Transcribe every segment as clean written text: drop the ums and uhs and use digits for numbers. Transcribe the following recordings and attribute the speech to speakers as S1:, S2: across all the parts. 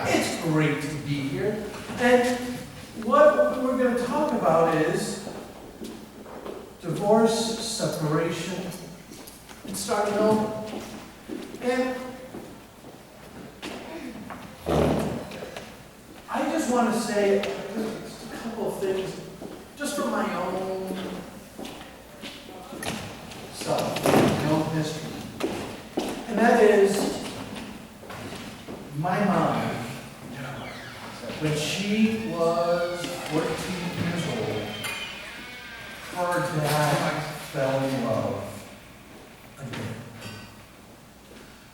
S1: It's great to be here. And what we're going to talk about is divorce, separation, and starting over. And I just want to say just a couple of things, just from my own self, my own history. And that is, my mom, when she was 14 years old, her dad fell in love again.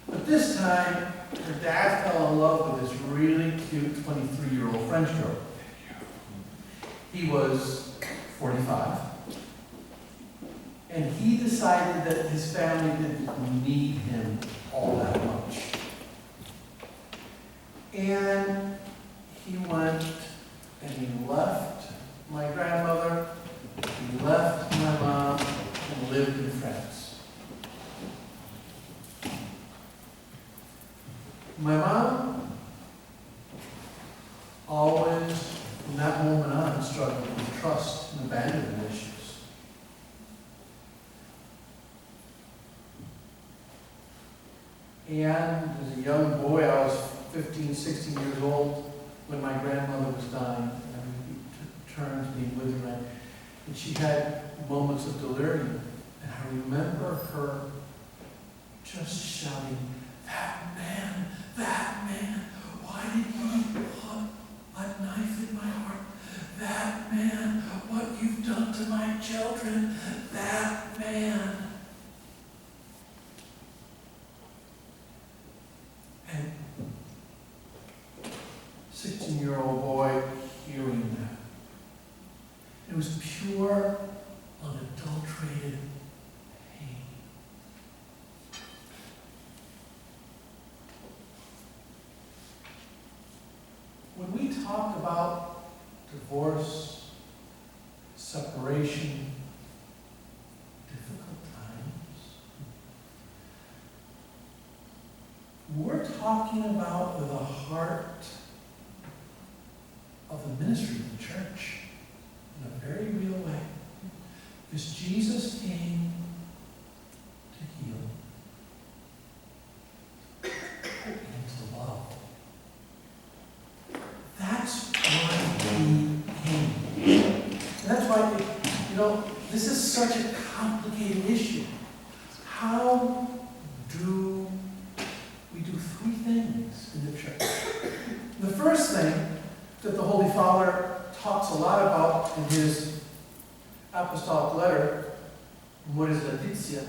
S1: But this time, her dad fell in love with this really cute 23-year-old French girl. He was 45. And he decided that his family didn't need him all that much. And he went and he left my grandmother, he left my mom, and lived in France. My mom always, from that moment on, struggled with trust and abandonment issues. And as a young boy, I was 15, 16 years old when my grandmother was dying, and we took turns being with her, and she had moments of delirium. And I remember her just shouting, that man, why did he put a knife in my heart? That man, what you've done to my children, that man. And 16-year-old boy hearing that. It was pure, unadulterated pain. When we talk about divorce, separation, difficult times, we're talking about the heart of the ministry of the church in a very real way. Because Jesus came to heal and to love. That's why he came. And that's why, this is such a complicated issue. How do we do three things in the church? The first thing that the Holy Father talks a lot about in his apostolic letter, Moris Laetitia,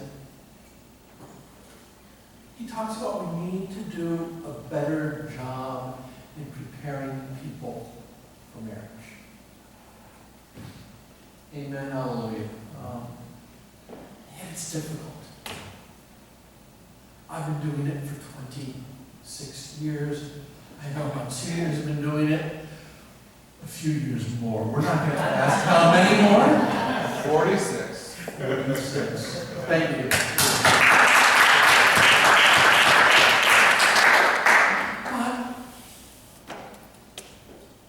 S1: he talks about we need to do a better job in preparing people for marriage. Amen, hallelujah. And it's difficult. I've been doing it for 26 years. I know my seniors have been doing it a few years more. We're not going to ask how many more?
S2: 46.
S1: 46. Thank you. But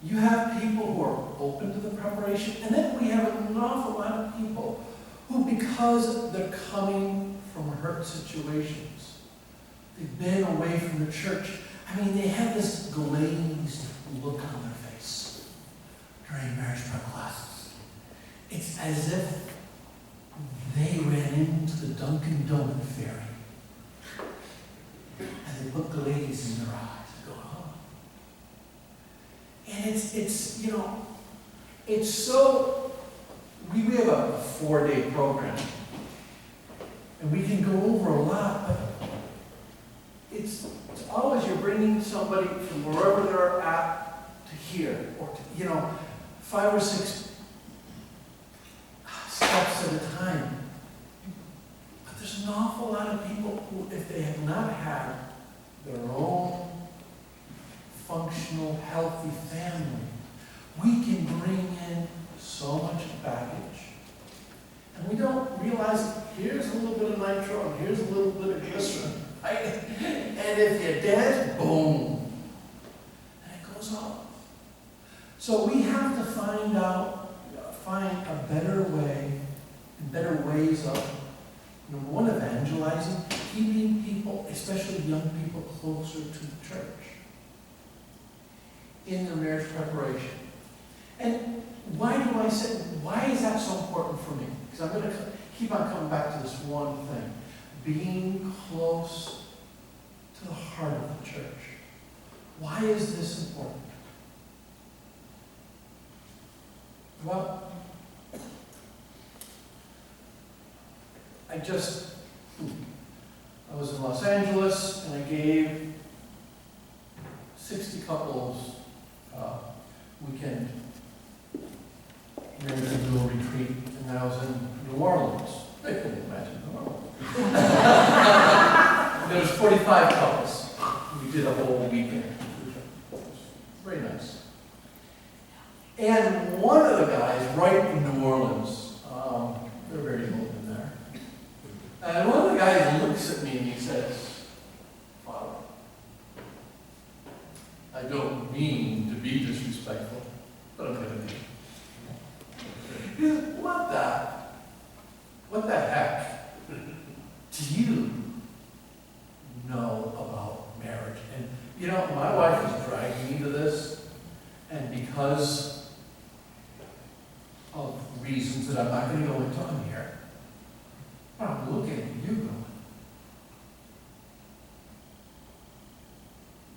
S1: you have people who are open to the preparation, and then we have an awful lot of people who, because they're coming from hurt situations, they've been away from the church. I mean, they have this glazed look on their face during marriage prep classes. It's as if they ran into the Dunkin' Donut fairy. And they put glaze in their eyes and go, oh. And it's so, we have a 4-day program. And we can go over a lot, but it's always you're bringing somebody from wherever they're at to here, or to, 5 or 6 steps at a time. But there's an awful lot of people who, if they have not had their own functional, healthy family, we can bring in so much baggage. And we don't realize, here's a little bit of nitro, and here's a little bit of glycerin, right? And And if you dance, boom. And it goes off. So we have to find a better way, and better ways of, number one, evangelizing, keeping people, especially young people, closer to the church in their marriage preparation. And why is that so important for me? Because I'm going to keep on coming back to this one thing. Being close to the heart of the church. Why is this important? Well, I was in Los Angeles and I gave 60 couples weekend individual retreat, and I was in New Orleans. They couldn't imagine New Orleans. There was 45 couples. We did a whole weekend. Very nice. And one of the guys, right in New Orleans, they're very old in there. And one of the guys looks at me and he says, "Father, I don't mean to be disrespectful, but I'm going to be." He says, what the heck do you know about marriage? And you know, my wife is dragging me to this, and because of reasons that I'm not going to go into on here, I'm looking at you going,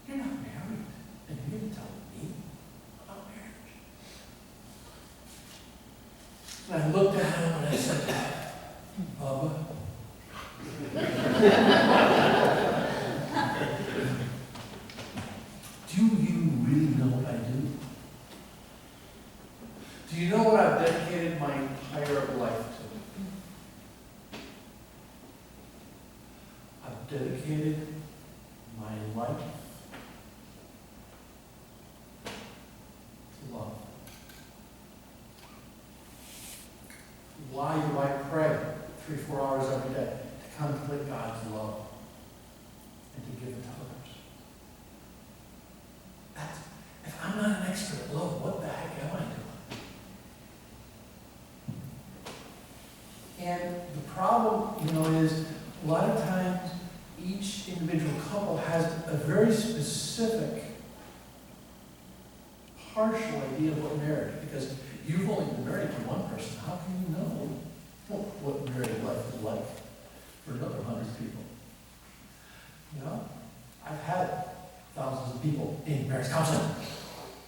S1: "You're not married, and you're going to tell me about marriage?" And I looked at him and I said, "Bubba, do you really know what I do? Do you know what I've dedicated my entire life to? I've dedicated my life to love. Why do I pray 3-4 hours every day? To contemplate God's love and to give it to others. If I'm not an expert at love, what the heck am I doing?" And the problem, is a lot of times each individual couple has a very specific, partial idea of what marriage is. Because you've only been married to one person. How can you know what married life is like for another 100 people? I've had thousands of people in marriage counseling.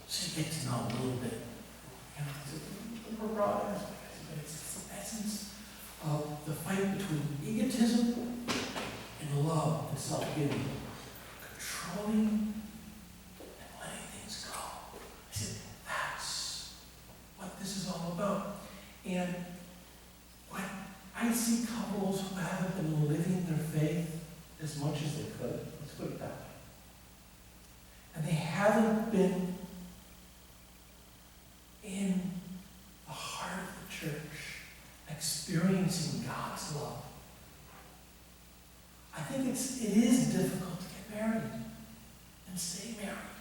S1: So you get to know a little bit. It's a broad aspect, but it's the essence of the fight between egotism and love and self-giving, controlling and letting things go. I said, that's what this is all about. And when I see couples who haven't been living their faith as much as they could, let's put it that way, and they haven't been in the heart of the church, experiencing God's love, I think it is difficult to get married and stay married.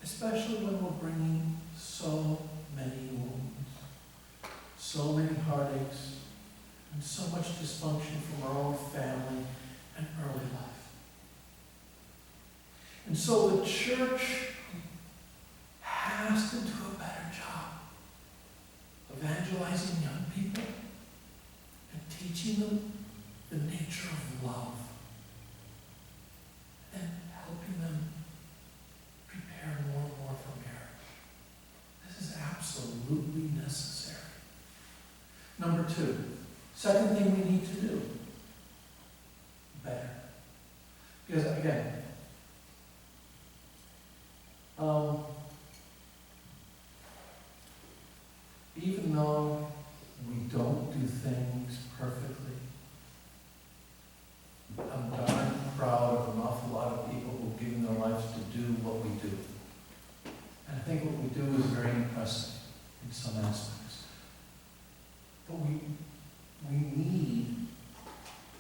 S1: Especially when we're bringing so many wounds, so many heartaches, and so much dysfunction from our own family and early life. And so the church has to do a better job evangelizing young people and teaching them the nature of love and helping them prepare more and more for marriage. This is absolutely necessary. Number 2, second thing we need to do, better. Because again, even though we don't do things perfectly, I'm darn proud of an awful lot of people who've given their lives to do what we do. And I think what we do is very impressive in some aspects. But we need,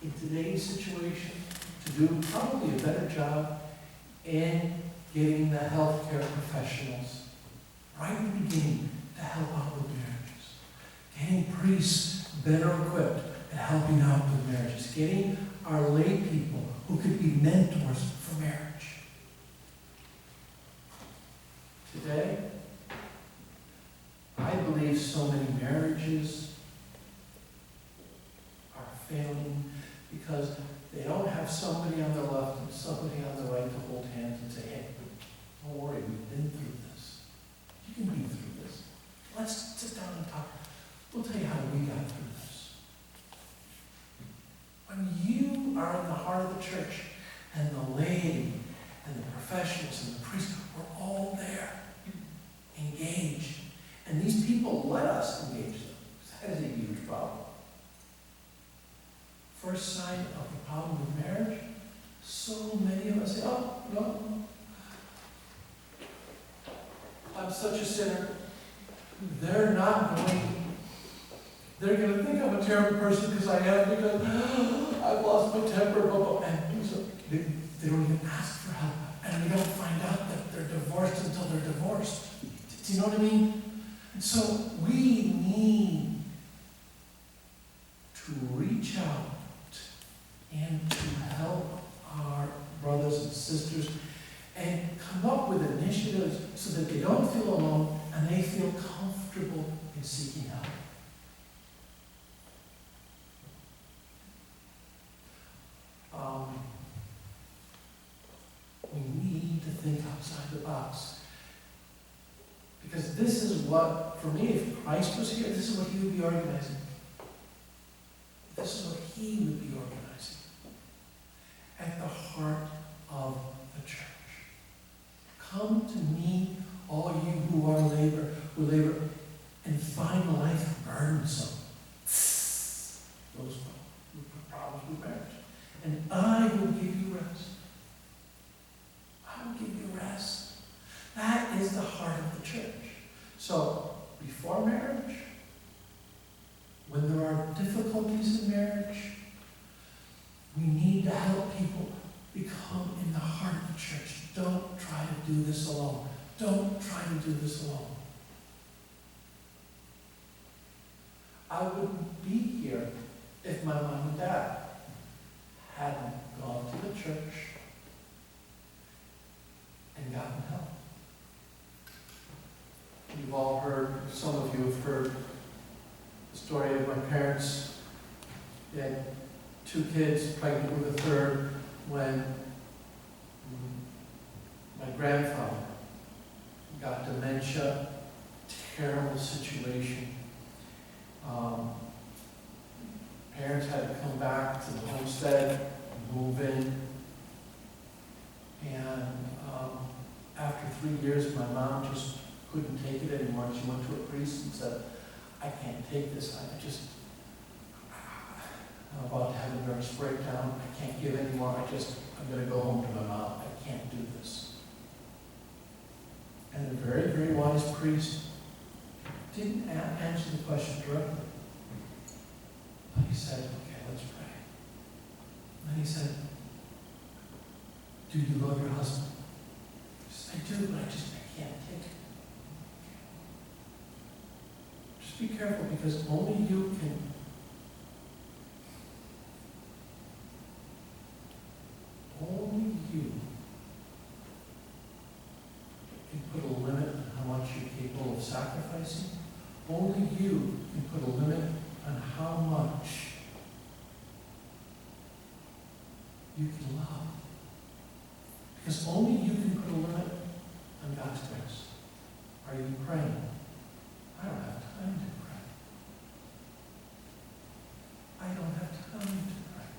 S1: in today's situation, to do probably a better job in getting the healthcare professionals right in the beginning to help out with marriages. Getting priests better equipped at helping out with marriages. Getting our lay people who could be mentors for marriage. Today, I believe so many marriages are failing because they don't have somebody on the left and somebody on the right to hold hands and say, hey, don't worry, we've been through this. You can be through this. Let's sit down and talk. We'll tell you how we got through this. When you are in the heart of the church and the laity and the professionals and the priests, we're all there, engaged. And these people let us engage them. That is a huge problem. First sign of the problem with marriage, so many of us say, oh, no, I'm such a sinner. They're going to think I'm a terrible person because I am, because I've lost my temper, and so they don't even ask for help. And we don't find out that they're divorced until they're divorced. Do you know what I mean? And so we need to reach out and to help our brothers and sisters and come up with initiatives so that they don't feel alone and they feel comfortable in seeking help. We need to think outside the box. Because this is what, for me, if Christ was here, this is what he would be organizing. This is what he would be organizing. At the heart of the church. Come to me, all you who labor, and find life burdensome. Those problems with marriage. And I will give you rest. I will give you rest. That is the heart of the church. So, before marriage, when there are difficulties in marriage, we need to help people become in the heart of the church. Don't try to do this alone. Don't try to do this alone. I wouldn't be here if my mom and dad hadn't gone to the church and gotten help. You've all heard, some of you have heard the story of my parents. They had 2 kids, pregnant with a third, when my grandfather got dementia. Terrible situation. Parents had to come back to the homestead, move in, and after 3 years, my mom just couldn't take it anymore. She went to a priest and said, I can't take this. I'm about to have a nervous breakdown. I can't give anymore. I'm going to go home to my mom. I can't do this. And the very, very wise priest didn't answer the question directly. But he said, okay, let's pray. And then he said, do you love your husband? He said, I do, but I can't take it. Just be careful, because only you can put a limit on how much you're capable of sacrificing. Only you can put a limit on how much you can love. Because only you can put a limit on God's grace. Are you praying? I don't have time to pray. I don't have time to pray.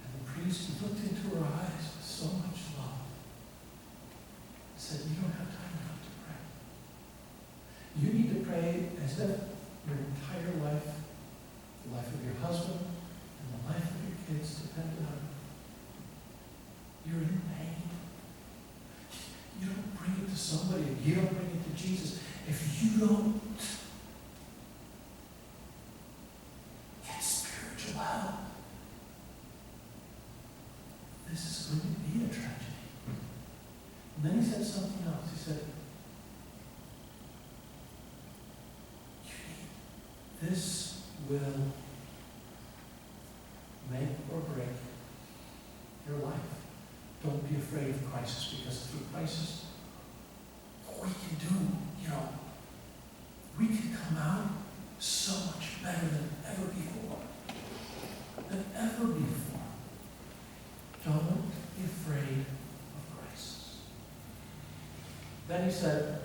S1: And the priest looked into her eyes with so much love and said, you don't have time now to pray. You need to pray as if your entire life, the life of your husband and the life of your kids depended on it. You're in pain. You don't bring it to somebody. You don't bring it to Jesus. If you don't get spiritual help, this is going to be a tragedy. And then he said something else. He said, this will make or break your life. Don't be afraid of crisis, because through crisis, we can do, we can come out so much better than ever before. Than ever before. Don't be afraid of crisis. Then he said,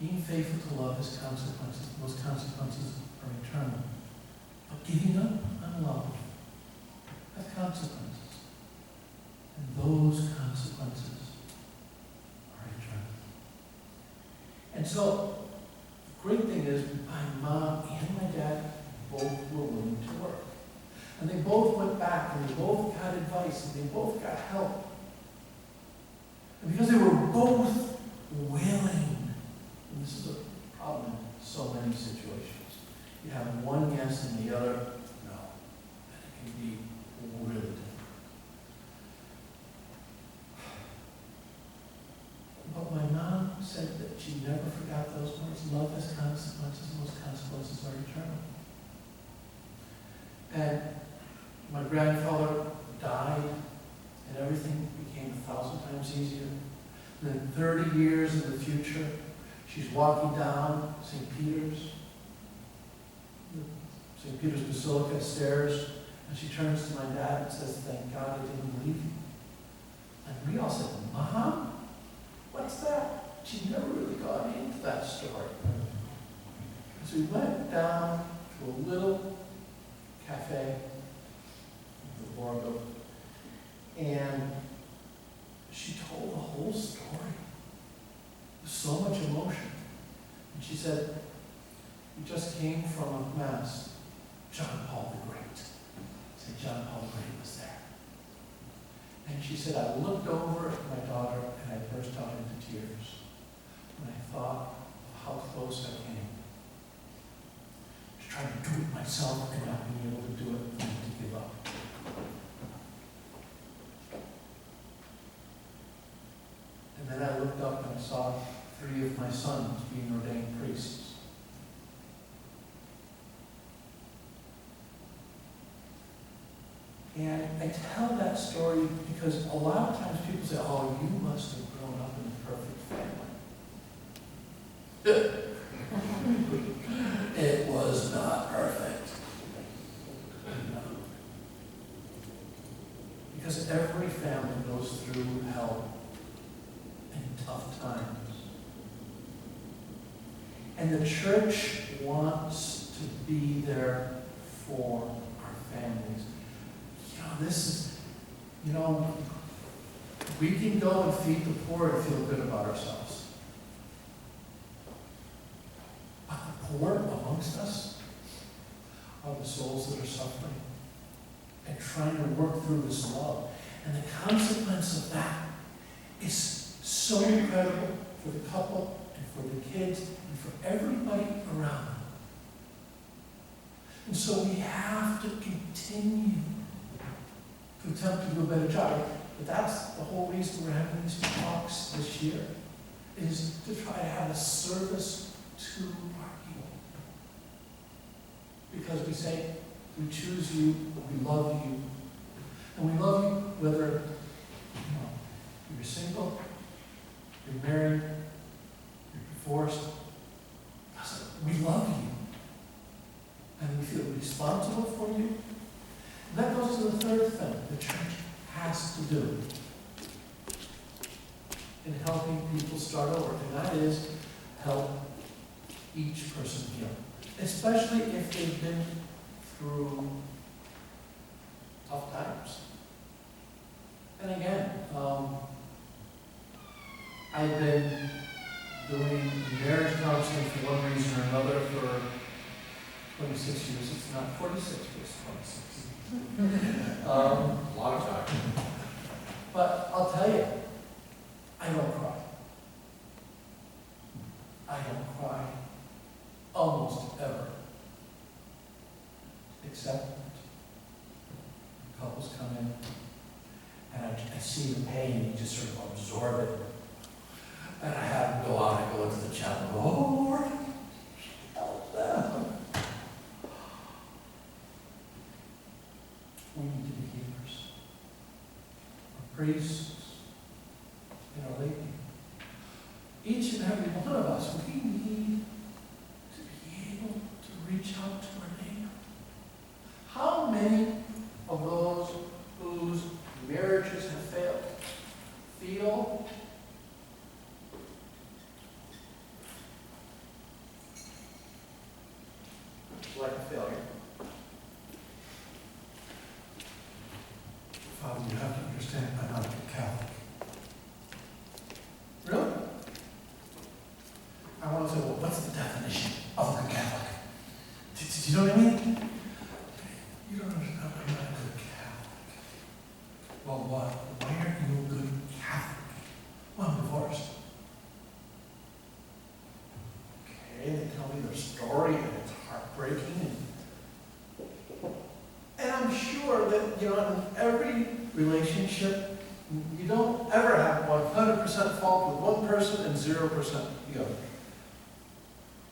S1: being faithful to love has consequences. Those consequences are eternal. But giving up on love has consequences. And those consequences are eternal. And so, the great thing is, my mom and my dad both were willing to work. And they both went back, and they both got advice, and they both got help. And because they were both willing, and this is a problem in so many situations. You have one yes and the other no. And it can be really difficult. But my mom said that she never forgot those words. Love has consequences, and those consequences are eternal. And my grandfather died, and everything became 1,000 times easier. And then 30 years in the future, she's walking down St. Peter's Basilica stairs, and she turns to my dad and says, "Thank God I didn't leave you." And we all said, "Mom, what's that?" She'd never really gone into that story. So we went down to a little cafe in the Borgo, and she told the whole story. So much emotion. And she said, "We just came from a mass. John Paul the Great." St. John Paul the Great was there. And she said, "I looked over at my daughter and I burst out into tears when I thought of how close I came to trying to do it myself and not being able to do it and to give up." And then I looked up and I saw 3 of my sons being ordained priests. And I tell that story because a lot of times people say, "Oh, you must have grown up in a perfect family." It was not perfect. Because every family goes through hell and tough times. And the church wants to be there for our families. This is, we can go and feed the poor and feel good about ourselves. But the poor amongst us are the souls that are suffering and trying to work through this love. And the consequence of that is so incredible for the couple and for the kids and for everybody around them. And so we have to continue to attempt to do a better job. But that's the whole reason we're having these talks this year, is to try to have a service to our people. Because we say, we choose you, we love you. And we love you whether you're single, you're married, you're divorced. We love you. And we feel responsible for you. And that goes to the third thing the church has to do in helping people start over, and that is help each person heal, especially if they've been through tough times. And again, I've been doing marriage counseling for one reason or another for 26 years. It's not 46 years, 26. A lot of time. But I'll tell you, I don't cry. accept it. Couples come in, and I see the pain, and you just sort of absorb it. And I have them go out and go into the chapel and go, oh Lord, help them. We need to be healers. Our priests and our lay people. Each and every one of us, we need to be able to reach out to our neighbor. How many of those whose marriages have failed feel like a failure? Father, you have to understand, I'm not a good Catholic. Really? I want to say, well, what's the definition of a good Catholic? Do you know what I mean? You don't understand, I'm not a good Catholic. Well, what? Why aren't you a good Catholic? Well, I'm divorced. Okay, they tell me their story, and it's heartbreaking. And I'm sure that, in every relationship, you don't ever have 100% fault with one person and 0% the other.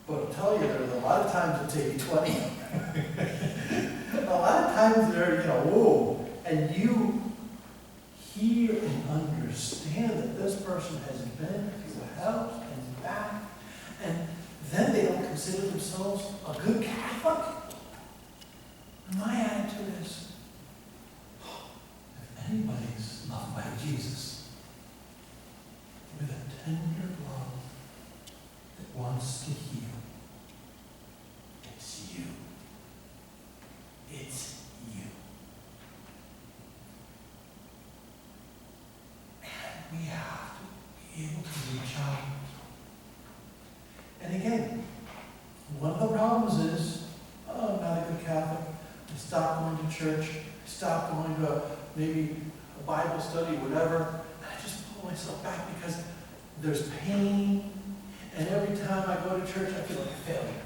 S1: But I'll tell you, there's a lot of times it's 80-20. A lot of times they're, whoa, and you hear and understand that this person has been through hell and back, and then they don't consider themselves a good Catholic. My attitude is, if anybody's loved by Jesus with a tender love that wants to heal, it's you. It's you. And we have to be able to reach out. And again, one of the problems is, oh, I'm not a good Catholic. I stopped going to church. I stopped going to maybe a Bible study, whatever. And I just pull myself back because there's pain. And every time I go to church, I feel like a failure.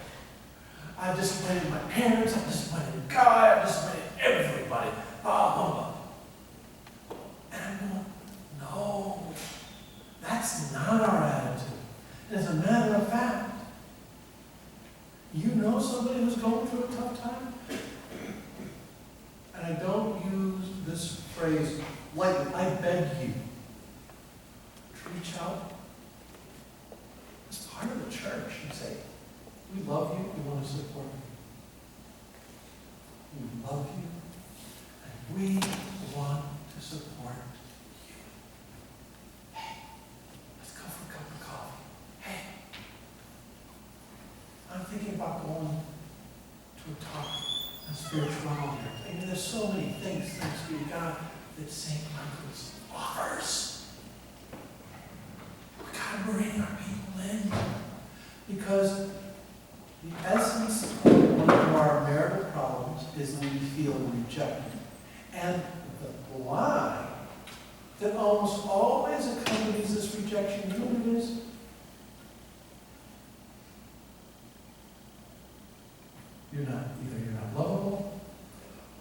S1: I've disappointed my parents. I've disappointed God. I've disappointed everybody. And I'm going, no, that's not our attitude. And as a matter of fact, you know somebody who's going through a tough time? And I don't use this phrase lightly. I beg you to reach out as part of the church and say, we love you, we want to support you. We love you, and we want to support you. Hey, let's go for a cup of coffee. Hey, I'm thinking about going to a talk on spirituality. I mean, there's so many things, thanks be to God, that St. Michael's offers. We've got to bring our people in. Because the essence of one of our marital problems is we feel rejected. And the lie that almost always accompanies this rejection, you know what it is? Either you're not lovable,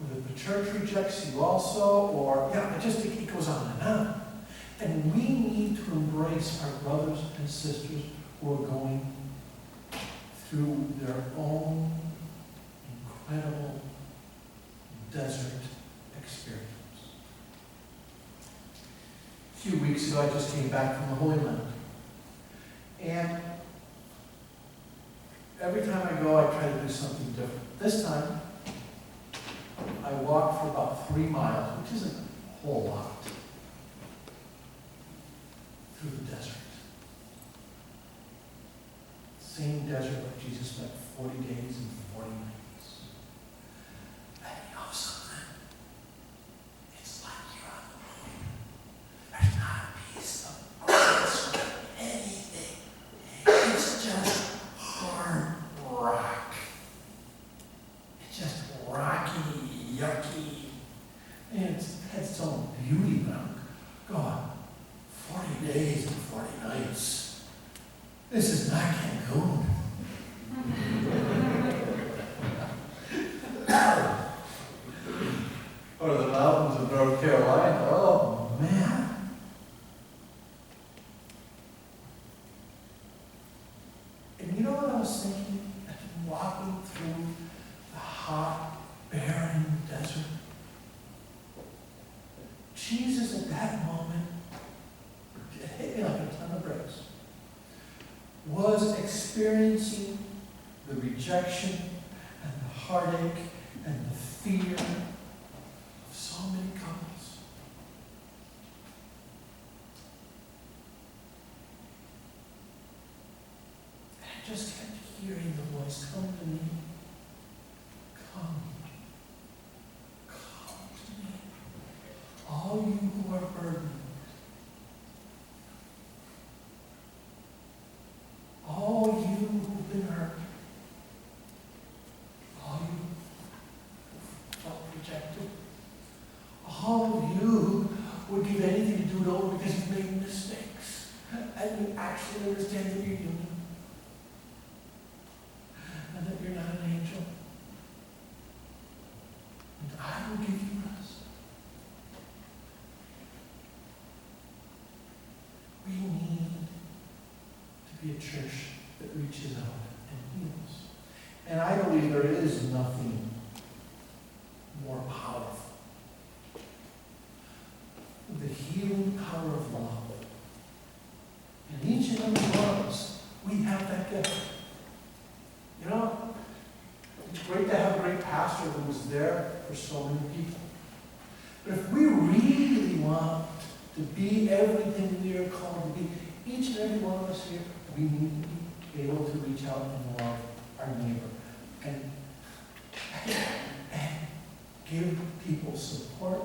S1: or that the church rejects you also, or, it goes on and on. And we need to embrace our brothers and sisters who are going through their own incredible desert experience. A few weeks ago, I just came back from the Holy Land. And every time I go, I try to do something different. This time, I walked for about 3 miles, which isn't a whole lot, through the desert. Same desert where Jesus spent 40 days and 40 nights. And you know something? It's like you're on the moon. There's not a piece of grass or anything. It's just hard rock. It's just rocky, yucky. And it's had its own beauty now. God, 40 days and 40 nights. This is not Cancun. was thinking, walking through the hot, barren desert, Jesus at that moment, it hit me like a ton of bricks, was experiencing the rejection and the heartache and the fear of so many couples. And I just kept hearing the voice, come to me. Come. Come to me. All you who are burdened. All you who've been hurt. All you who felt rejected. All of you who would give anything to do it over because you've made mistakes. And you actually understand that you're human. And that you're not an angel. And I will give you rest. We need to be a church that reaches out and heals. And I believe there is nothing more powerful than the healing power of love. And each and every one of us, we have that gift. You know, it's great to have a great pastor who is there for so many people. But if we really want to be everything we are called to be, each and every one of us here, we need to be able to reach out and love our neighbor and give people support,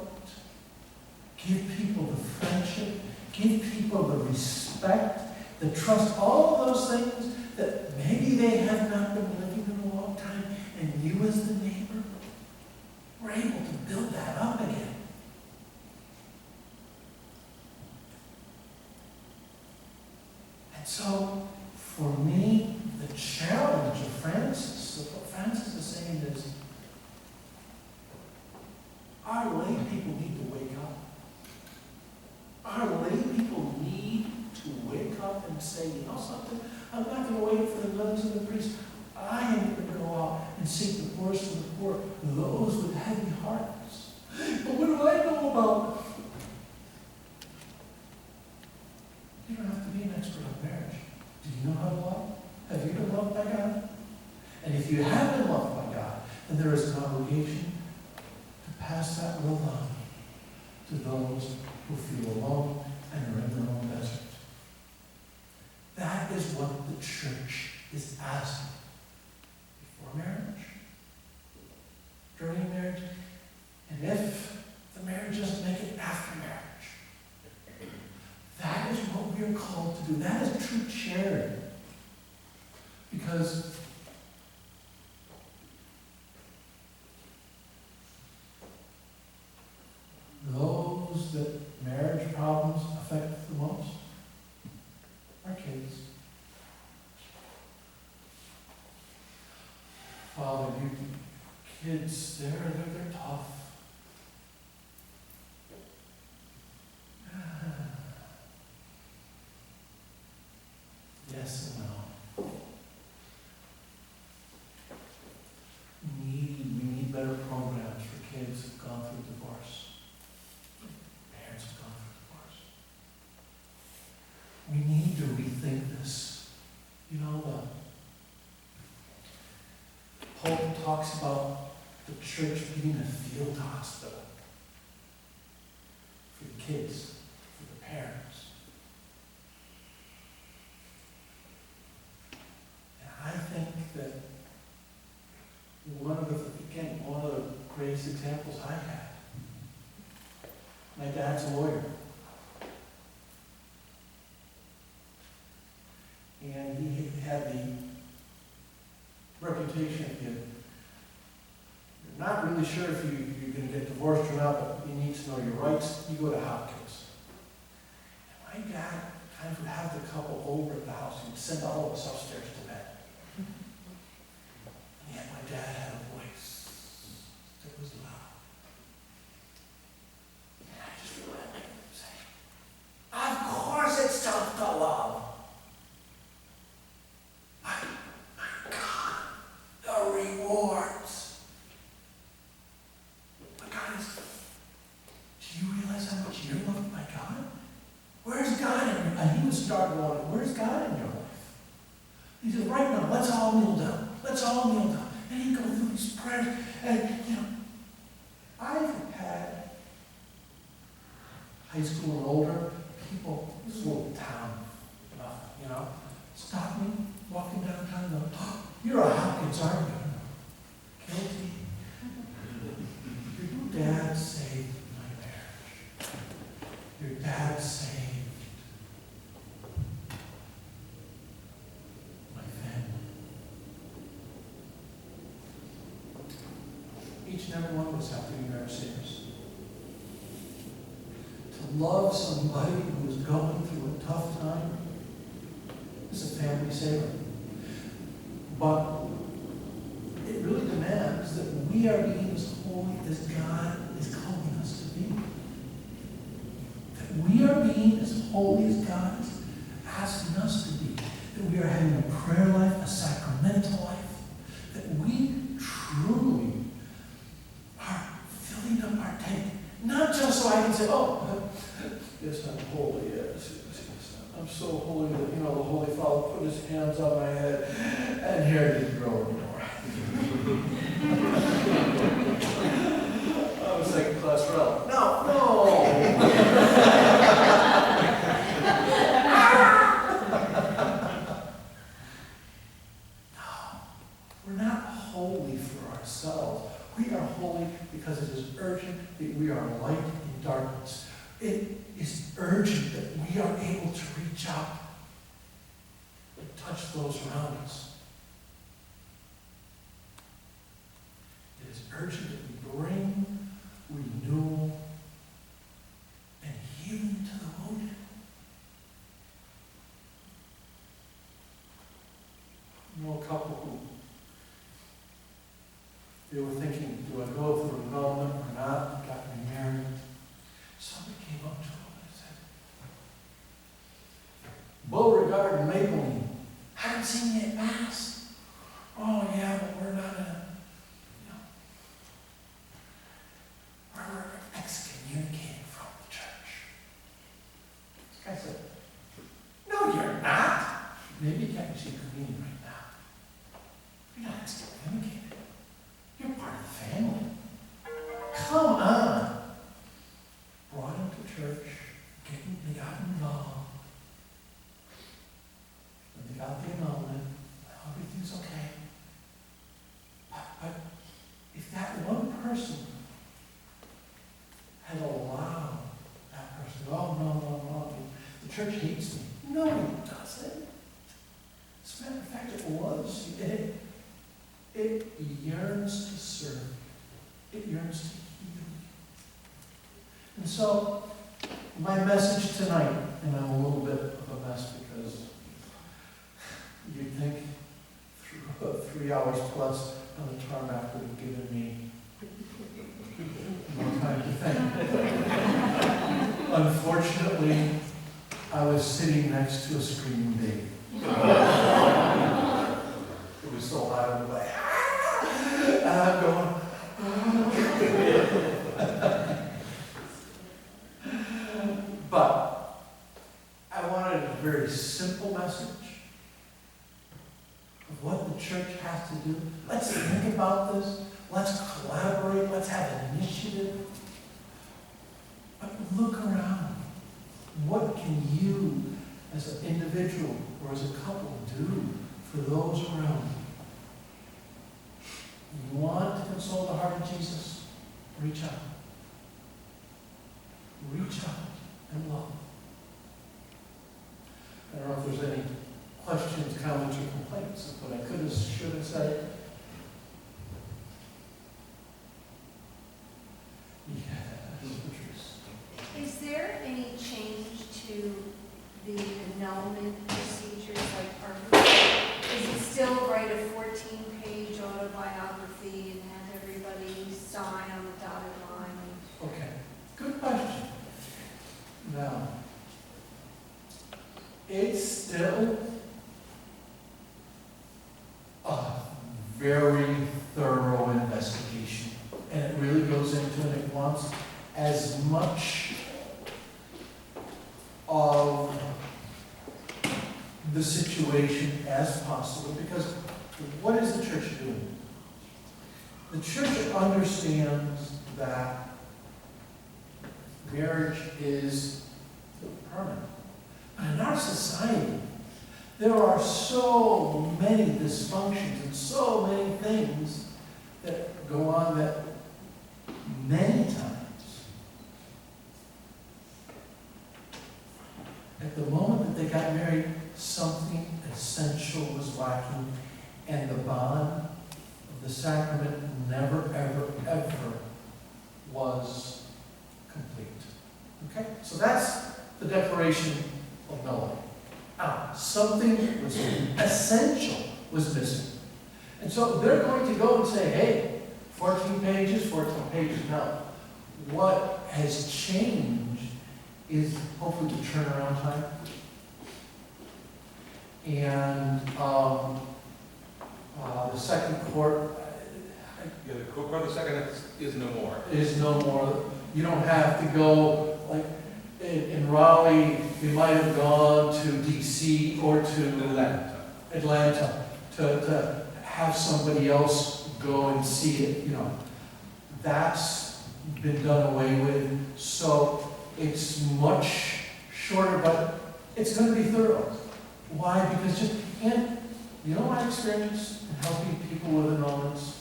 S1: give people the friendship, give people the respect, the trust, all of those things that maybe they have not been living in a long time, and you as the neighbor were able to build that up again. And so, for me, the challenge of Francis, what Francis is saying is, our lay people need to wake up. Our lay people need to wake up and say, you know something? I'm not going to wait for the nuns and the priests. I am going to go out and seek the poorest of the poor, those with heavy hearts. But what do I know about? You don't have to be an expert on marriage. Do you know how to love? Have you been loved by God? And if you have been loved by God, then there is an obligation to pass that love on to those who feel alone and are in their own desert. That is what the church is asking before marriage, during marriage, and if the marriage doesn't make it after marriage. That is what we are called to do. That is true charity. Because those that marriage problems affect the most are kids. Father, you kids, they're tough. Yes and no. We need better programs for kids who've gone through divorce. Parents have gone through divorce. We need to rethink this. You know, Pope talks about the church being a field hospital for the kids, for the parents. And I think that one of the greatest examples I had, my dad's a lawyer. And he had the reputation, if you're not really sure if you're going to get divorced or not, but you need to know your rights, you go to Hopkins. And my dad kind of would have the couple over at the house. He'd send all of us upstairs to bed. And yet my dad had a voice that was loud. And I just remember him saying, "Of course it's tough to love. But my where's God in your life? He says, right now, let's all kneel down. Let's all kneel down. And he'd go through these prayers. And, I've had high school and older people, this is a little town, stop me walking downtown and go, oh, you're a Hopkins, aren't you? Guilty. Your dad saved my marriage. Your dad saved my family. Each and every one of us have to be marriage savers. To love somebody who is going through a tough time is a family saver. But it really demands that we are being as holy as God is calling us to be. That we are being as holy as God is asking us to be. That we are having a prayer life, a sacramental life. That we truly are filling up our tank. Not just so I can say, oh, yes, I'm holy, yes. I'm so holy that, the Holy Father put his hands on my head and hair didn't grow anymore. I was second class relic. No. We're not holy for ourselves. We are holy because it is urgent that we are light in darkness. It is urgent that we are able to reach out and touch those around us. It is urgent that we bring renewal and healing to the wounded. I know a couple who they were thinking, do I go through development or not? Got remarried. Somebody came up to him and said, Beauregard and Maybelline, haven't seen you at Mass. Oh yeah, but we're not we're excommunicated from the church. This guy said, no, you're not. Maybe you can't receive communion right now. You're not excommunicated. You're part of the family. Come on. Brought him to church, they got involved. And they got the annulment. Everything's okay. But if that one person had allowed that person, oh, no, the church hates me. No, it doesn't. As a matter of fact, it loves you. It yearns to serve you. It yearns to heal you. And so, my message tonight, and I'm a little bit of a mess because you'd think 3 hours plus on the tarmac would have given me more time to think. Unfortunately, I was sitting next to a screaming baby. It was so loud, I was like, and I'm going, but I wanted a very simple message of what the church has to do. Let's think about this. Let's collaborate. Let's have an initiative. But look around. What can you, as an individual or as a couple, do for those around you? You want to console the heart of Jesus? Reach out. Reach out and love. I don't know if there's any questions, comments, or complaints of what I could have, should have said. Yeah.
S2: Is there any change to the annulment procedures? Is it still write a 14-page autobiography and have everybody sign on the dotted line?
S1: Okay, good question. Now, it's still a very thorough investigation, and it really goes into it. It wants as much of the situation as possible, because what is the church doing? The church understands that marriage is permanent. But in our society, there are so many dysfunctions and so many things that go on that many times, at the moment that they got married, something essential was lacking, and the bond of the sacrament never, ever, ever was complete. Okay? So that's the declaration of nullity. Something was essential was missing. And so they're going to go and say, hey, 14 pages. Now, what has changed is hopefully the turnaround time. And the second court,
S3: Yeah, the court for the second is no more.
S1: is no more. You don't have to go, like, in Raleigh, you might have gone to DC or to Atlanta to have somebody else go and see it, That's been done away with, so it's much shorter, but it's going to be thorough. Why? Because my experience in helping people with annulments,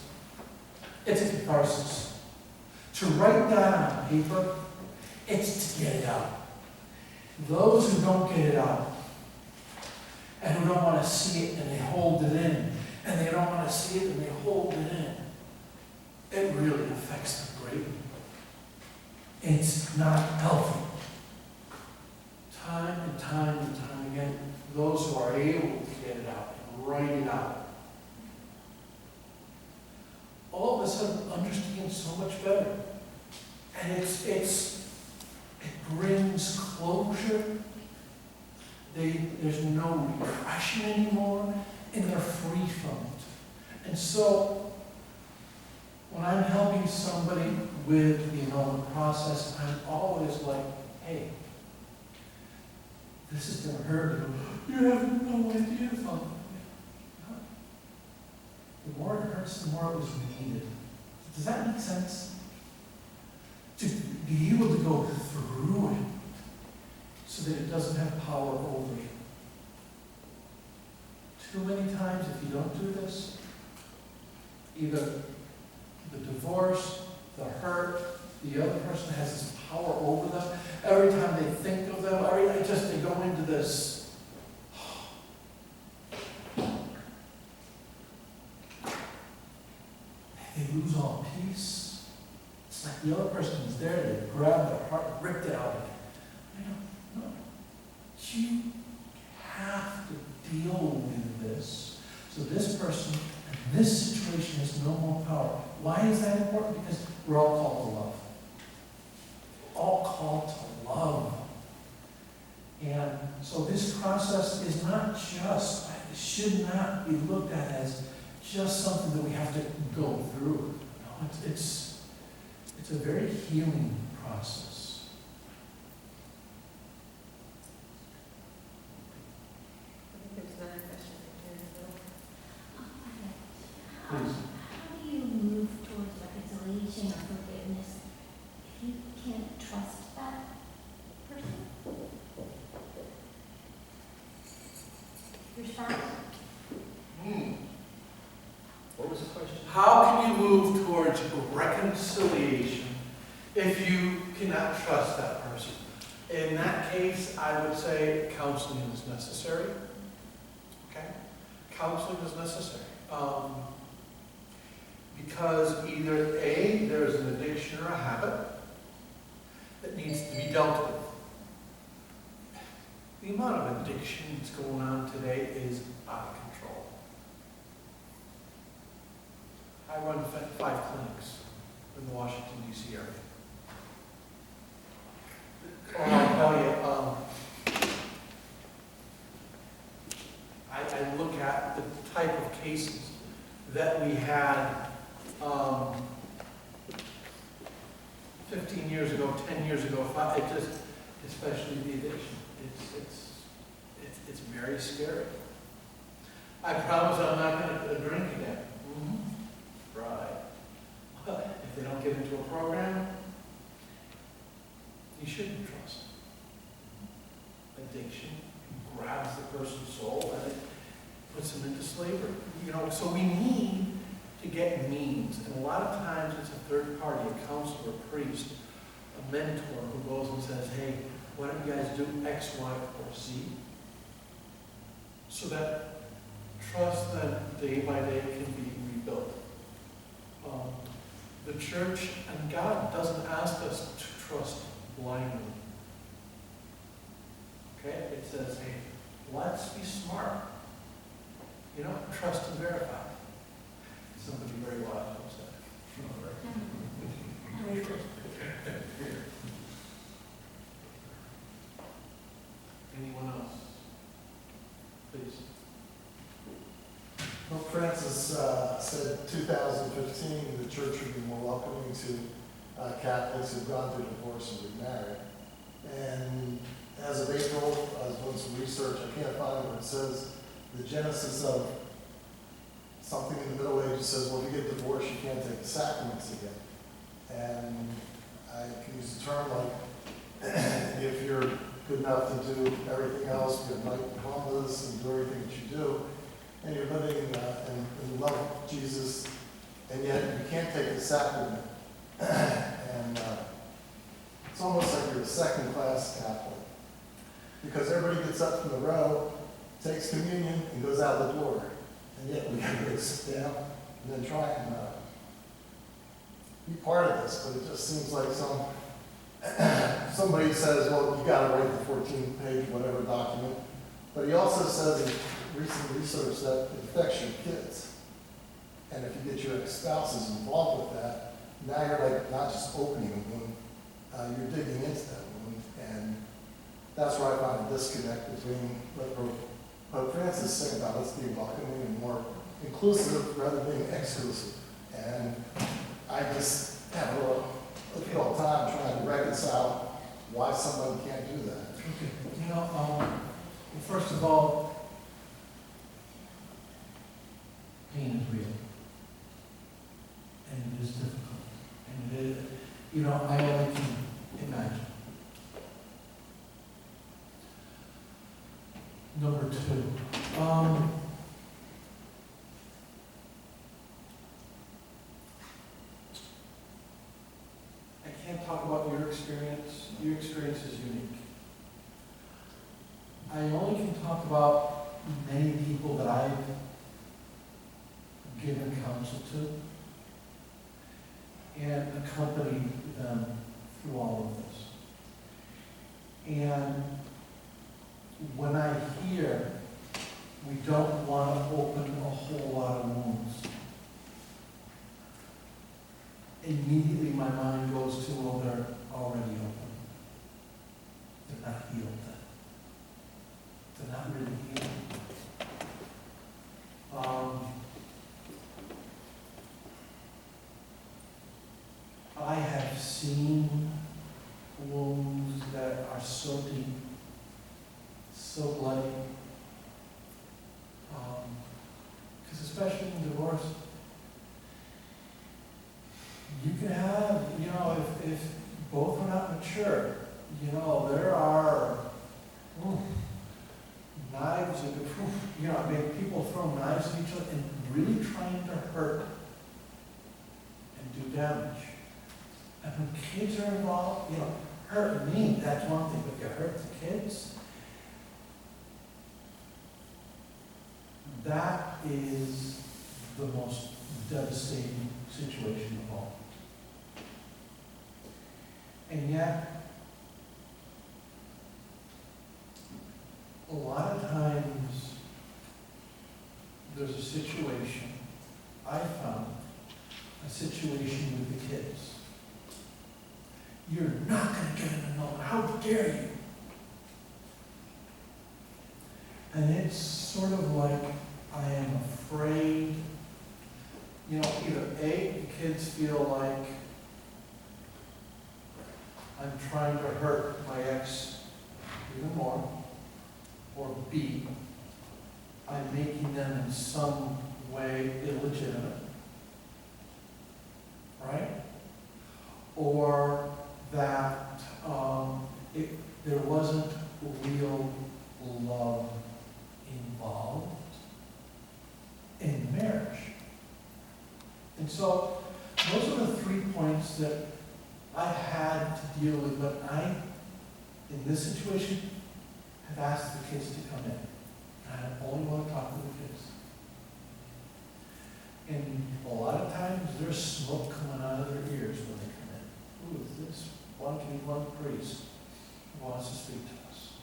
S1: it's a catharsis. To write that on paper, it's to get it out. Those who don't get it out, and who don't want to see it and they hold it in, and they don't want to see it and they hold it in, it really affects them greatly. It's not healthy. Time and time and time again, those who are able to get it out and write it out, all of a sudden understand so much better. And it brings closure. There's no repression anymore, and they're free from it. And so, when I'm helping somebody with the annulment process, I'm always like, hey, this is going to hurt you. You have no idea, Father. The more it hurts, the more it was needed. Does that make sense? To be able to go through it so that it doesn't have power over you. Too many times, if you don't do this, either the divorce, the hurt, the other person has this power over them. Every time they think of them, they go into this. They lose all peace. It's like the other person is there, they grab their heart, ripped it out again. No. You have to deal with this. So this person and this situation has no more power. Why is that important? Because we're all called to love. We're all called to love. And so this process is not just, it should not be looked at as just something that we have to go through. No, it's a very healing process.
S2: There's another question.
S1: Please.
S4: How do you move towards reconciliation or forgiveness if you can't trust that person? Response?
S3: What was the question?
S1: How can you move towards reconciliation if you cannot trust that person? In that case, I would say counseling is necessary. Okay? Counseling is necessary. Because either A, there's an addiction or a habit that needs to be dealt with. The amount of addiction that's going on today is out of control. I run 5 clinics in the Washington, D.C. area. I'll tell you, I look at the type of cases that we had 15 years ago, 10 years ago, especially the addiction. It's it's very scary. I promise I'm not gonna drink again. Right. But if they don't get into a program, you shouldn't trust. Addiction grabs the person's soul and it puts them into slavery. You know, so we need to get means. And a lot of times it's a third party, a counselor, a priest, a mentor who goes and says, hey, why don't you guys do X, Y, or Z? So that trust then day by day can be rebuilt. The church and God doesn't ask us to trust blindly. Okay? It says, hey, let's be smart. You know, trust and verify. Somebody very wise will say. Anyone else? Please.
S5: Pope Francis said 2015 the church would be more welcoming to Catholics who've gone through divorce and remarried. And as of April, I was doing some research, I can't find it, where it says the genesis of something in the Middle Ages says, well, if you get divorced, you can't take the sacraments again. And I can use the term like, if you're good enough to do everything else, be a knight in Columbus and do everything that you do, and you're living in love of Jesus, and yet you can't take the sacrament. And it's almost like you're a second-class Catholic, because everybody gets up from the row, takes communion, and goes out the door. And yet we have to sit down and then try and be part of this, but it just seems like somebody says, well, you got to write the 14-page whatever document. But he also says in recent research that it affects your kids. And if you get your ex-spouses involved with that, now you're like not just opening a wound, you're digging into that wound. And that's where I find a disconnect between what Pope Francis is saying about us being welcoming and more inclusive rather than being exclusive. And I just have a difficult time trying to reconcile why someone can't do that.
S1: Okay. You know, well, first of all, pain is real. And it is difficult. And it is, you know, I only can imagine. Number two, I can't talk about your experience. Your experience is unique. I only can talk about many people that I've given counsel to and accompanied them through all of this. And when I hear we don't want to open a whole lot of wounds, immediately my mind goes to, well, they're already open. They're not healed then. They're not really healed. I have seen wounds that are so deep, so bloody, because especially in divorce, you can have, you know, if both are not mature, you know, there are knives, and, you know, I mean, people throw knives at each other and really trying to hurt and do damage. And when kids are involved, you know, hurt me, that's one thing, but you hurt the kids, that is the most devastating situation of all. And yet, a lot of times, there's a situation, I found, a situation with the kids. You're not going to get an annulment. How dare you? And it's sort of like I am afraid, you know, either A, the kids feel like I'm trying to hurt my ex even more, or B, I'm making them in some way illegitimate, right? Or that there wasn't real love involved in marriage. And so those are the 3 points that I've had to deal with, but I, in this situation, have asked the kids to come in. I only want to talk to the kids. And a lot of times there's smoke coming out of their ears when they come in. Who is this one priest who wants to speak to us?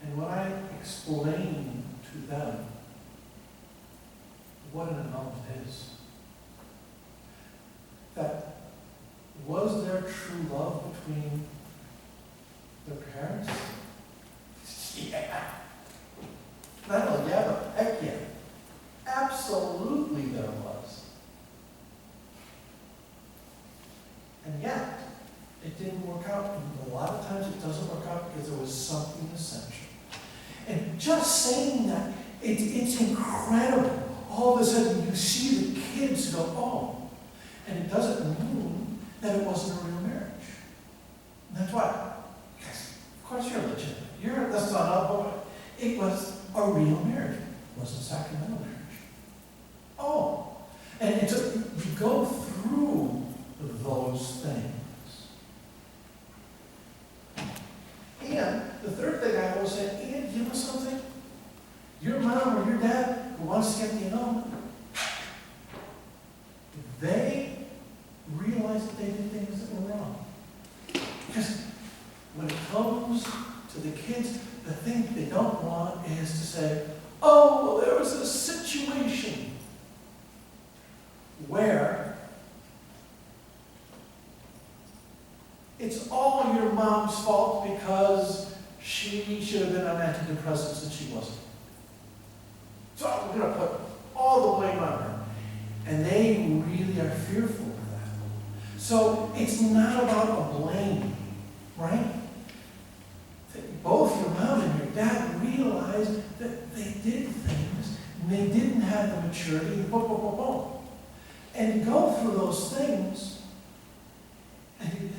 S1: And when I explain to them what an annulment is, that was there true love between their parents? Yeah. Not only yeah, but heck yeah. Absolutely there was. And yet, it didn't work out. And a lot of times it doesn't work out because there was something essential. And just saying that, it's incredible. All of a sudden you see the kids go, oh. And it doesn't mean that it wasn't a real marriage. And that's why. Yes, of course you're legitimate. That's not a, it was a real marriage. It wasn't sacramental marriage. Oh. And it's you go through those things. And the third thing I will say, and you know something? Your mom or your dad who wants to get the annulment, they realize that they did things that were wrong. Because when it comes to the kids, the thing they don't want is to say, oh, well, there was a situation where it's all your mom's fault because she should have been on antidepressants and she wasn't. So we're going to put all the blame on her. And they really are fearful of that. So it's not about a blame, right? That both your mom and your dad realized that they did things and they didn't have the maturity, and go through those things. And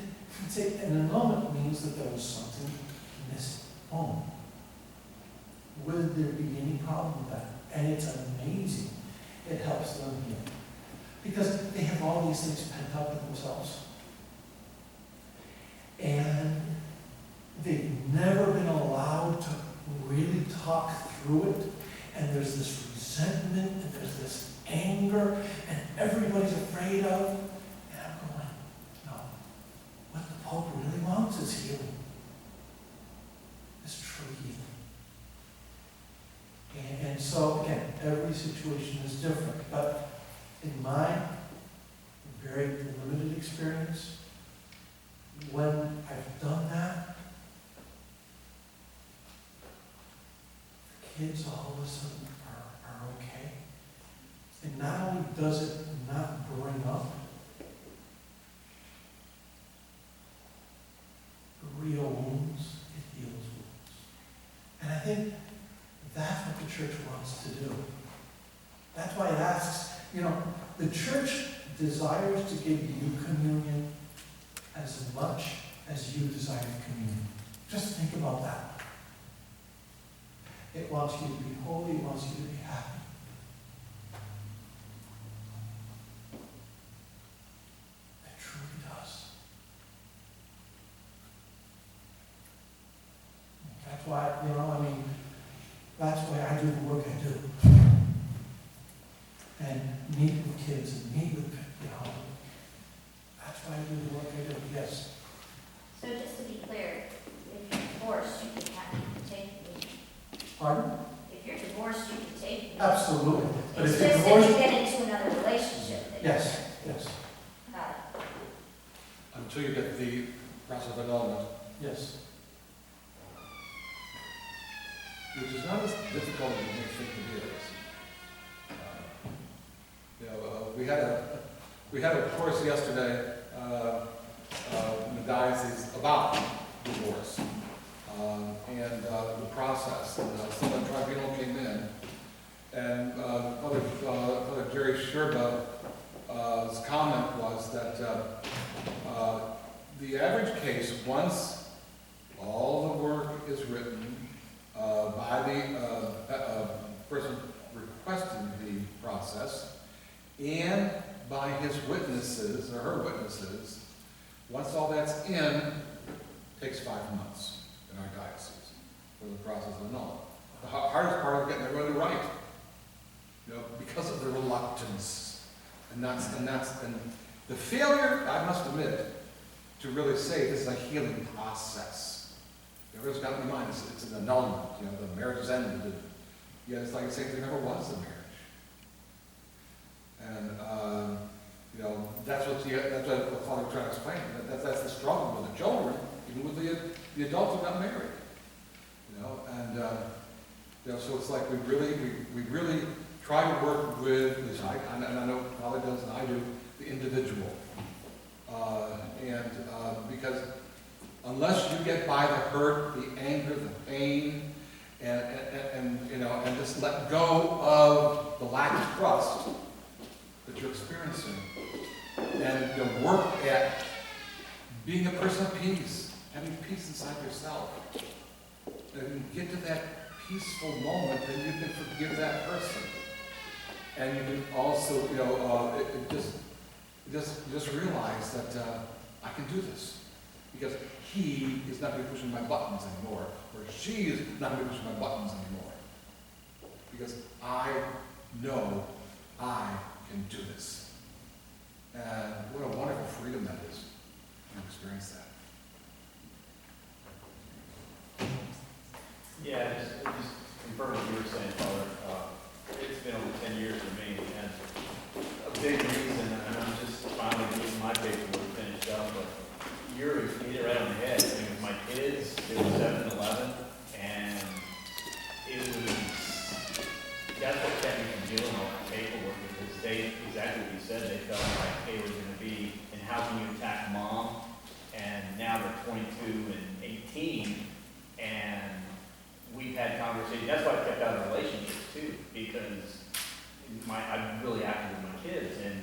S1: say an annulment means that there was something missing. Would there be any problem with that? And it's amazing. It helps them heal. Because they have all these things pent up in themselves. And they've never been allowed to really talk through it. And there's this resentment, and there's this anger, and everybody's afraid of. And I'm going, no. What the Pope really wants is healing. It's true healing. And so, again, every situation is different. But in my very limited experience, when I've done that, the kids all of a sudden are okay. And not only does it not bring up real wounds, it heals wounds. And I think that's what the church wants to do. That's why it asks, the church desires to give you communion as much as you desire communion. Just think about that. It wants you to be holy, it wants you to be happy. It truly does. That's why, that's why I do the work I do. And meet with kids and meet with, that's why I do the work I do, yes.
S4: So just to be clear, if you're divorced, you can take it.
S1: Pardon?
S4: If you're divorced, you can take it.
S1: Absolutely. But
S4: It's
S1: if you're
S4: just if
S1: divorced,
S4: you get into another relationship. that you-
S1: yes.
S4: Got it.
S3: Until you get the process of annulment,
S1: Yes.
S3: which is not as difficult as you may think it is. We had a course yesterday in the diocese about divorce, and the process process. And so the tribunal came in, and Father Jerry Sherba's comment was that the average case, once all the work is written by the person requesting the process and by his witnesses or her witnesses, once all that's in, takes 5 months in our diocese for the process of annulment. The hardest part is getting everybody right, because of the reluctance, and the failure. I must admit, to really say this is a healing process. Everyone's got in mind it's an annulment. The marriage is ended. Yet it's like saying there never was a marriage. And that's what Father was trying to explain. That's the struggle with the children, even with the adults who got married. So it's like we really try to work with, and I know Father does and I do, the individual. Because unless you get by the hurt, the anger, the pain, and just let go of the lack of trust that you're experiencing, and work at being a person of peace, having peace inside yourself, and get to that peaceful moment, then you can forgive that person, and you can also, just realize that I can do this because he is not going to be pushing my buttons anymore, or she is not going to be pushing my buttons anymore, because I know I can do this. And what a wonderful freedom that is to experience that.
S6: Yeah, just confirm what you were saying, Father. It's been over 10 years for me, and a big reason, and I'm just finally getting my paperwork finished up, but you hit it right on the head. I mean, with my kids, they were 7 and 11, and it was, that's what kept me from doing all that paperwork, because they, exactly what you said, they felt like they were going to be, and how can you attack mom? And now they're 22 and 18, and we've had conversations. That's why I kept out of relationships too, because I'm really active with my kids, and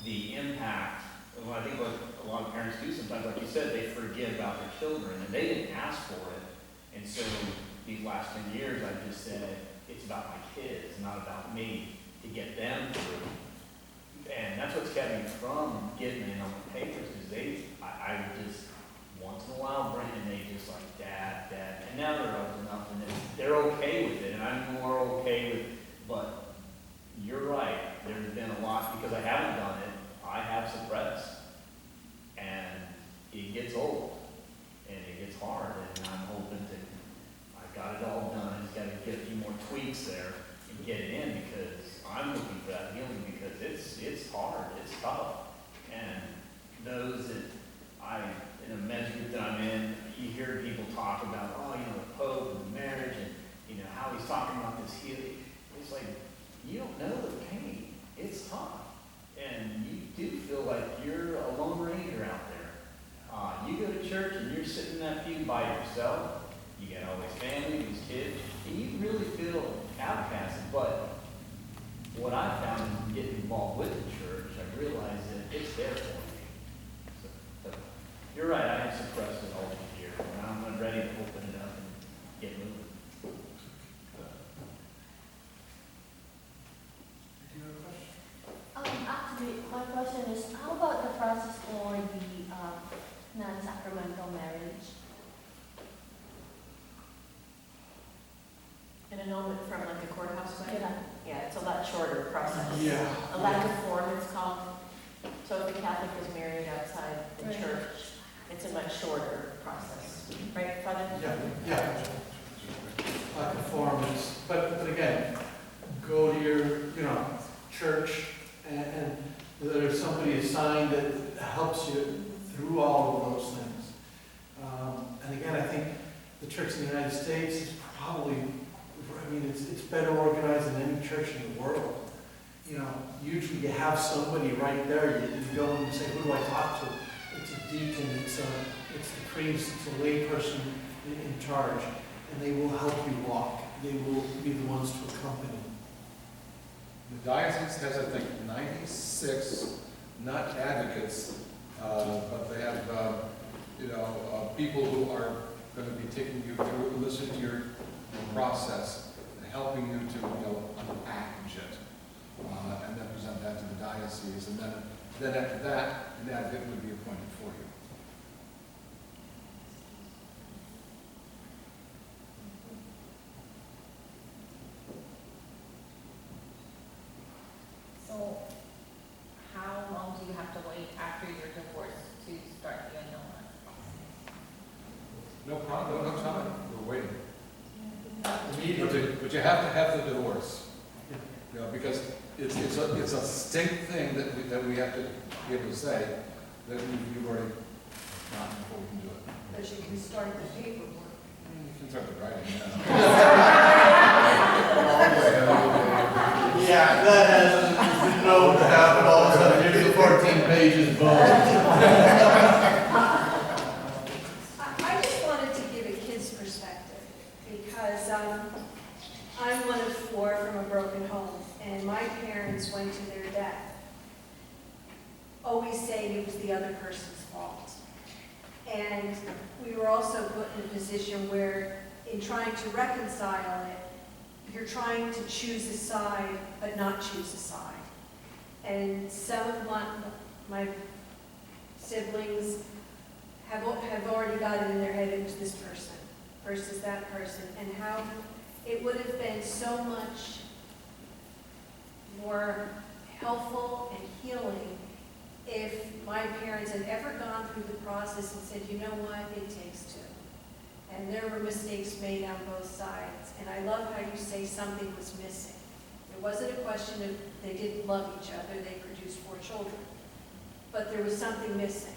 S6: the impact. Well, I think what a lot of parents do sometimes, like you said, they forget about their children, and they didn't ask for it. And so these last 10 years, I just said it's about my kids, not about me, to get them through. And that's what's kept me from getting in on the papers, because I would just once in a while bring, and they just like, Dad, and now they're old enough, and they're okay with it, and I'm more okay with, but you're right, there's been a lot, because I haven't done it, I have suppressed, and it gets old, and it gets hard, and I'm hoping to, I've got it all done, I just gotta get a few more tweaks there, and get it in, because I'm looking for that healing, because it's hard, it's tough, and those that in a men's group that I'm in, you hear people talk about, the Pope and marriage, and, how he's talking about this healing. It's like, you don't know the pain. It's tough. And you do feel like you're a lone ranger out there. You go to church and you're sitting in that pew by yourself. You got all this family, these kids, and you really feel outcasted. But what I found is getting involved with the church, I realized that it's there for me. So, you're right, I have suppressed it all these years, and I'm ready to open it up and get moving.
S4: Actually, my question is, how about the process for the non-sacramental marriage?
S7: An annulment from like a courthouse wedding?
S4: Yeah.
S7: Yeah, it's a lot shorter process.
S1: Yeah.
S7: A lack of form, it's called. So if a Catholic is married outside the
S4: Right.
S7: church, it's a much shorter process. Right, Father?
S1: Yeah. Like a form is, but again, go to your, church, and there's somebody assigned that helps you through all of those things. And again, I think the church in the United States is probably, it's better organized than any church in the world. Usually you have somebody right there, you go and say, who do I talk to? It's a deacon, it's the priest, it's a lay person in charge. and they will help you walk. They will be the ones to accompany.
S3: The diocese has, I think, 96, not advocates, but they have, people who are going to be taking you through, listening to your process, and helping you to, unpackage it, and then present that to the diocese, and then after that, an advocate would be appointed for you.
S7: So, how long do you have to wait after your divorce to start the annulment?
S3: No problem, no time, we're waiting.
S1: Immediately.
S3: But you have to have the divorce, because it's a state thing that we have to be able to say that we've already gotten before we can do it.
S2: Because you can start the paperwork.
S3: You can start the writing,
S1: Yeah, that has no to happen all of a sudden. Here's the 14 pages, boom.
S2: I just wanted to give a kid's perspective, because I'm one of 4 from a broken home, and my parents went to their death always saying it was the other person's fault. And we were also put in a position where, in trying to reconcile it, you're trying to choose a side, but not choose a side. And some of my siblings have already got it in their head it was this person versus that person, and how it would have been so much more helpful and healing if my parents had ever gone through the process and said, you know what, it takes 2. And there were mistakes made on both sides. And I love how you say something was missing. It wasn't a question of they didn't love each other, they produced 4 children. But there was something missing.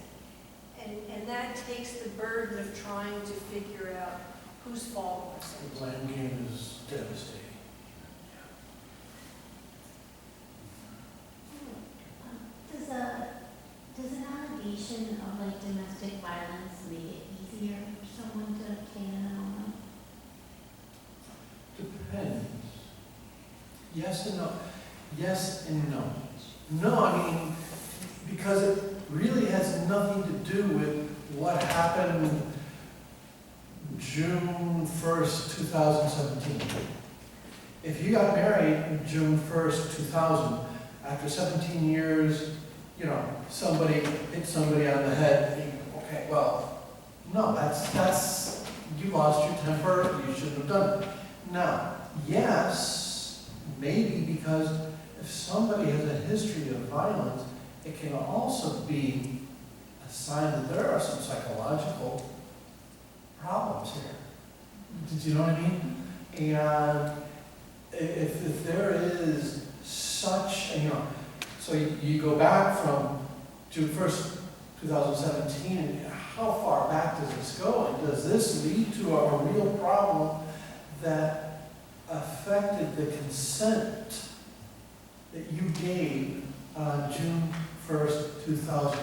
S2: And that takes the burden of trying to figure out whose fault was
S1: The
S2: it.
S1: blame game is devastating.
S4: Does an allegation of like domestic violence make it easier for someone to obtain an annulment?
S1: Depends. Yes and no. Yes and no. No, I mean, because it really has nothing to do with what happened June 1st, 2017. If you got married June 1st, 2000, after 17 years, somebody hit somebody on the head, and okay, well, no, that's, you lost your temper, you shouldn't have done it. Now, yes, maybe because if somebody has a history of violence, it can also be a sign that there are some psychological problems here. Did you know what I mean? And if there is such, so you go back from June 1st, 2017, and how far back does this go? And does this lead to a real problem that affected the consent that you gave on June 1st, 2000?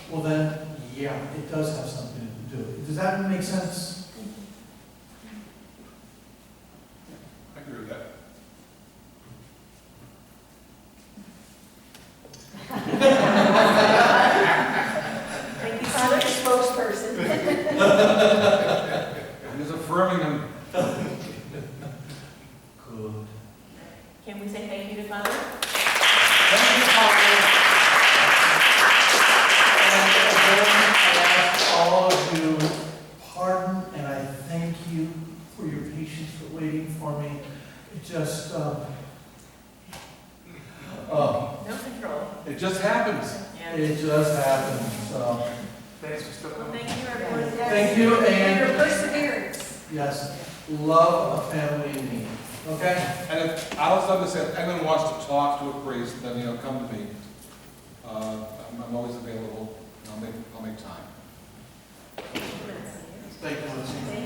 S1: Well then, yeah, it does have something to do with it. Does that make sense?
S3: I agree with that.
S7: Thank you, Father.
S2: Spokesperson.
S3: I'm just affirming them.
S1: Good.
S7: Can we say thank you to Father?
S1: Thank you, Father. And again, I ask all of you pardon, and I thank you for your patience for waiting for me. It just,
S7: No control.
S3: It just happens.
S7: Yeah.
S1: it just happened, so.
S6: Thanks for still
S7: Well,
S6: coming.
S7: thank you, everyone.
S1: Thank you,
S2: And your
S1: and
S2: perseverance.
S1: yes, love a family in need, okay?
S3: And if, I was going to say, if anyone wants to talk to a priest, then, come to me. I'm always available, and I'll make time.
S1: Thank you, Lindsay.
S7: Thank